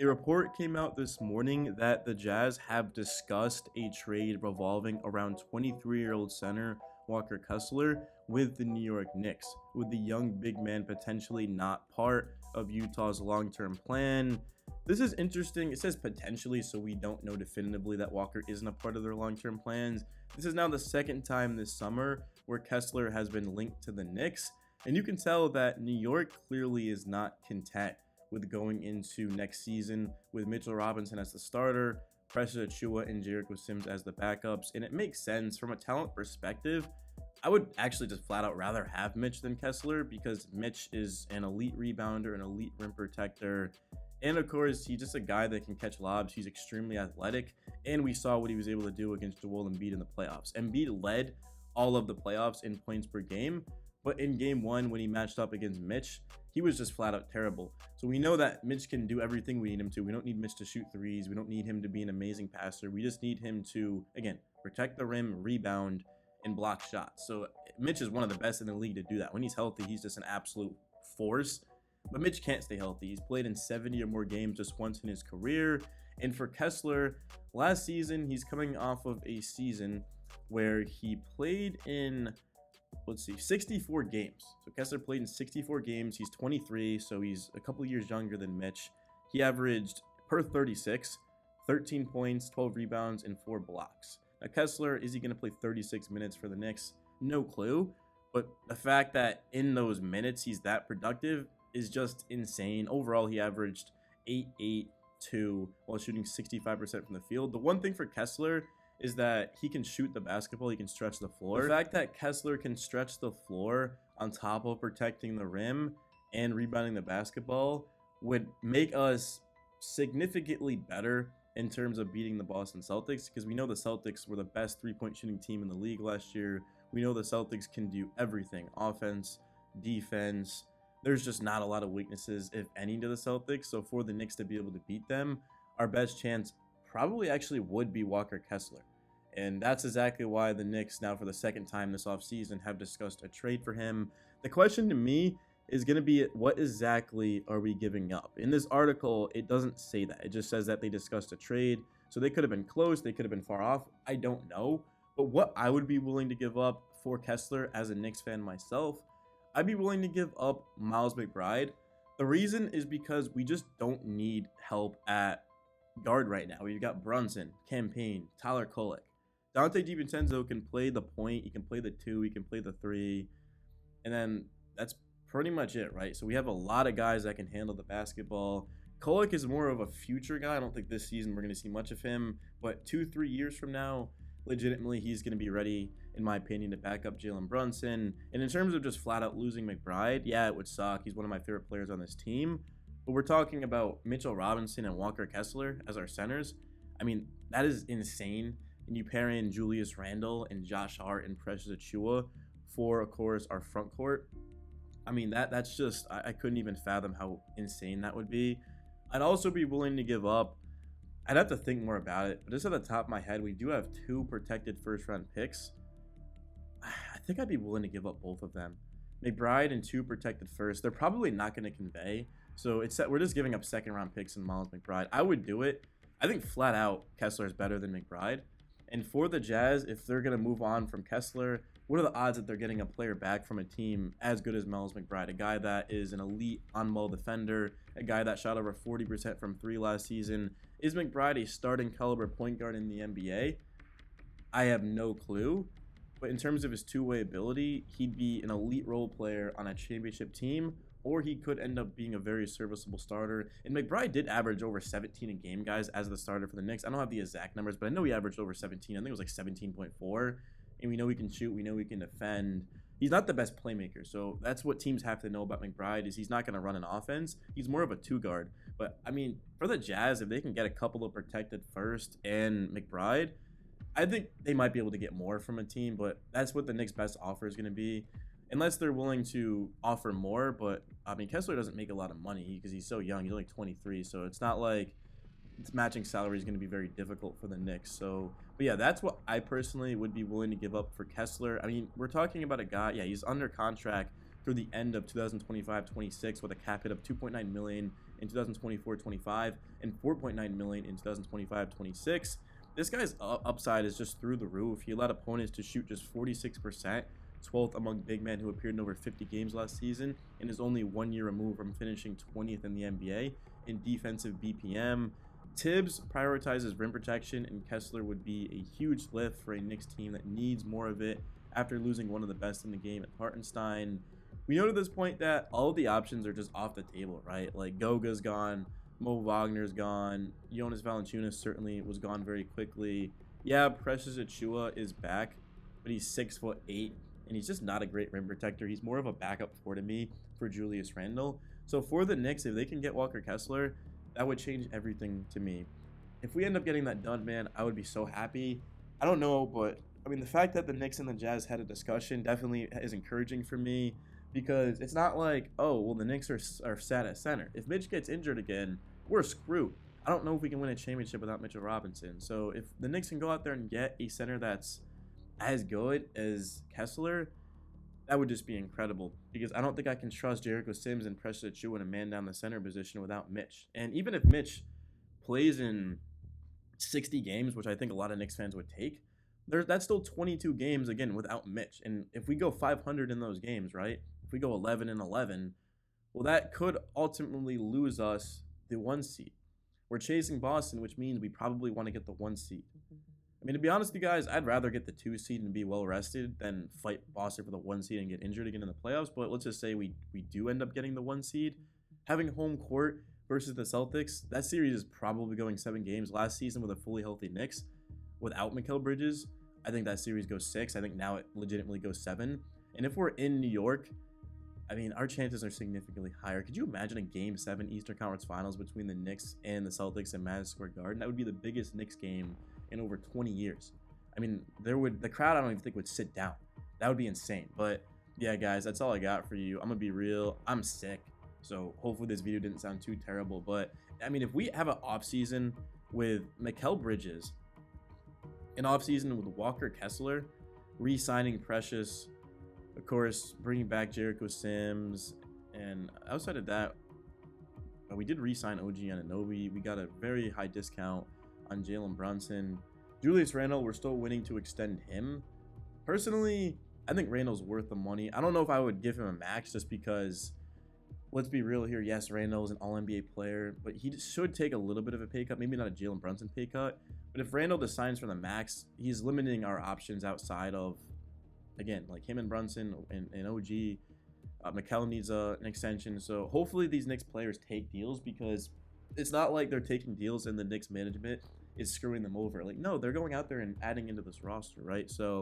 A report came out this morning that the Jazz have discussed a trade revolving around 23-year-old center Walker Kessler with the New York Knicks, with the young big man potentially not part of Utah's long-term plan. This is interesting. It says potentially, so we don't know definitively that Walker isn't a part of their long-term plans. This is now the second time this summer where Kessler has been linked to the Knicks, and you can tell that New York clearly is not content with going into next season with Mitchell Robinson as the starter, Precious Achiuwa and Jericho Sims as the backups. And it makes sense from a talent perspective. I would actually just flat out rather have Mitch than Kessler, because Mitch is an elite rebounder, an elite rim protector, and of course he's just a guy that can catch lobs. He's extremely athletic, and we saw what he was able to do against Joel Embiid in the playoffs. Embiid led all of the playoffs in points per game, but in game one, when he matched up against Mitch, he was just flat out terrible. So we know that Mitch can do everything we need him to. We don't need Mitch to shoot threes. We don't need him to be an amazing passer. We just need him to, again, protect the rim, rebound, and block shots. So Mitch is one of the best in the league to do that. When he's healthy, he's just an absolute force. But Mitch can't stay healthy. He's played in 70 or more games just once in his career. And for Kessler, last season, he's coming off of a season where he played in 64 games. So Kessler played in 64 games. He's 23, so he's a couple years younger than Mitch. He averaged per 36, 13 points, 12 rebounds, and 4 blocks. Now Kessler, is he going to play 36 minutes for the Knicks? No clue. But the fact that in those minutes he's that productive is just insane. Overall, he averaged 8-8-2 while shooting 65% from the field. The one thing for Kessler is that he can shoot the basketball, he can stretch the floor. The fact that Kessler can stretch the floor on top of protecting the rim and rebounding the basketball would make us significantly better in terms of beating the Boston Celtics, because we know the Celtics were the best three-point shooting team in the league last year. We know the Celtics can do everything: offense, defense. There's just not a lot of weaknesses, if any, to the Celtics. So for the Knicks to be able to beat them, our best chance probably actually would be Walker Kessler. And that's exactly why the Knicks, now for the second time this offseason, have discussed a trade for him. The question to me is going to be, what exactly are we giving up? In this article, it doesn't say that. It just says that they discussed a trade. So they could have been close, they could have been far off. I don't know. But what I would be willing to give up for Kessler as a Knicks fan myself, I'd be willing to give up Miles McBride. The reason is because we just don't need help at guard right now. We've got Brunson, Campaign, Tyler Kolek. Dante DiVincenzo can play the point, he can play the 2, he can play the 3, and then that's pretty much it, right? So we have a lot of guys that can handle the basketball. Kolek is more of a future guy. I don't think this season we're going to see much of him, but 2-3 years from now, legitimately, he's going to be ready, in my opinion, to back up Jalen Brunson. And in terms of just flat out losing McBride, yeah, it would suck. He's one of my favorite players on this team. But we're talking about Mitchell Robinson and Walker Kessler as our centers. I mean, that is insane. And you pair in Julius Randle and Josh Hart and Precious Achiuwa for, of course, our front court. I mean, that's just, I couldn't even fathom how insane that would be. I'd also be willing to give up, I'd have to think more about it, but just at the top of my head, we do have 2 protected first-round picks. I think I'd be willing to give up both of them. McBride and 2 protected first. They're probably not going to convey. So we're just giving up second-round picks in Miles McBride. I would do it. I think flat out Kessler is better than McBride. And for the Jazz, if they're going to move on from Kessler, what are the odds that they're getting a player back from a team as good as Miles McBride, a guy that is an elite on-ball defender, a guy that shot over 40% from 3 last season? Is McBride a starting caliber point guard in the NBA? I have no clue. But in terms of his two-way ability, he'd be an elite role player on a championship team, or he could end up being a very serviceable starter. And McBride did average over 17 a game, guys, as the starter for the Knicks. I don't have the exact numbers, but I know he averaged over 17. I think it was like 17.4. And we know he can shoot. We know he can defend. He's not the best playmaker, so that's what teams have to know about McBride, is he's not going to run an offense. He's more of a 2-guard. But, I mean, for the Jazz, if they can get a couple of protected first and McBride, I think they might be able to get more from a team, but that's what the Knicks' best offer is going to be. Unless they're willing to offer more, but, I mean, Kessler doesn't make a lot of money because he's so young. He's only 23, so it's not like matching salary is going to be very difficult for the Knicks. So, but yeah, that's what I personally would be willing to give up for Kessler. I mean, we're talking about a guy, yeah, he's under contract through the end of 2025-26 with a cap hit of $2.9 million in 2024-25 and 4.9 million in 2025-26. This guy's upside is just through the roof. He allowed opponents to shoot just 46%, 12th among big men who appeared in over 50 games last season, and is only 1 year removed from finishing 20th in the NBA in defensive BPM. Tibbs prioritizes rim protection, and Kessler would be a huge lift for a Knicks team that needs more of it after losing one of the best in the game at Hartenstein. We know to this point that all of the options are just off the table, right? Like Goga's gone, Mo Wagner's gone, Jonas Valanciunas certainly was gone very quickly. Yeah, Precious Achiuwa is back, but he's 6'8", and he's just not a great rim protector. He's more of a backup four to me for Julius Randle. So for the Knicks, if they can get Walker Kessler, that would change everything to me. If we end up getting that done, man, I would be so happy. I don't know, but I mean, the fact that the Knicks and the Jazz had a discussion definitely is encouraging for me, because it's not like, oh, well, the Knicks are set at center. If Mitch gets injured again, we're screwed. I don't know if we can win a championship without Mitchell Robinson. So if the Knicks can go out there and get a center that's as good as Kessler, that would just be incredible, because I don't think I can trust Jericho Sims and Precious Achiuwa in a man down the center position without Mitch. And even if Mitch plays in 60 games, which I think a lot of Knicks fans would take, that's still 22 games, again, without Mitch. And if we go 500 in those games, right, if we go 11-11, well, that could ultimately lose us the 1 seed. We're chasing Boston, which means we probably want to get the 1 seed. I mean, to be honest with you guys, I'd rather get the 2 seed and be well rested than fight Boston for the 1 seed and get injured again in the playoffs. But let's just say we do end up getting the 1 seed. Having home court versus the Celtics, that series is probably going 7 games. Last season with a fully healthy Knicks, without Mikal Bridges, I think that series goes 6. I think now it legitimately goes 7. And if we're in New York, I mean, our chances are significantly higher. Could you imagine a Game 7 Eastern Conference Finals between the Knicks and the Celtics in Madison Square Garden? That would be the biggest Knicks game in over 20 years. I mean, the crowd, I don't even think would sit down. That would be insane. But yeah, guys, that's all I got for you. I'm gonna be real. I'm sick, so hopefully this video didn't sound too terrible. But I mean, if we have an offseason with Mikal Bridges, an offseason with Walker Kessler, re-signing Precious, of course, bringing back Jericho Sims, and outside of that, we did re-sign OG Anunoby. We got a very high discount on Jalen Brunson. Julius Randle, we're still willing to extend him. Personally, I think Randle's worth the money. I don't know if I would give him a max, just because, let's be real here. Yes, Randle is an all-NBA player, but he should take a little bit of a pay cut. Maybe not a Jalen Brunson pay cut. But if Randle just signs for the max, he's limiting our options outside of, again, like him and Brunson and OG. Mikal needs an extension. So hopefully these Knicks players take deals, because it's not like they're taking deals and the Knicks management is screwing them over. Like, no, they're going out there and adding into this roster, right? So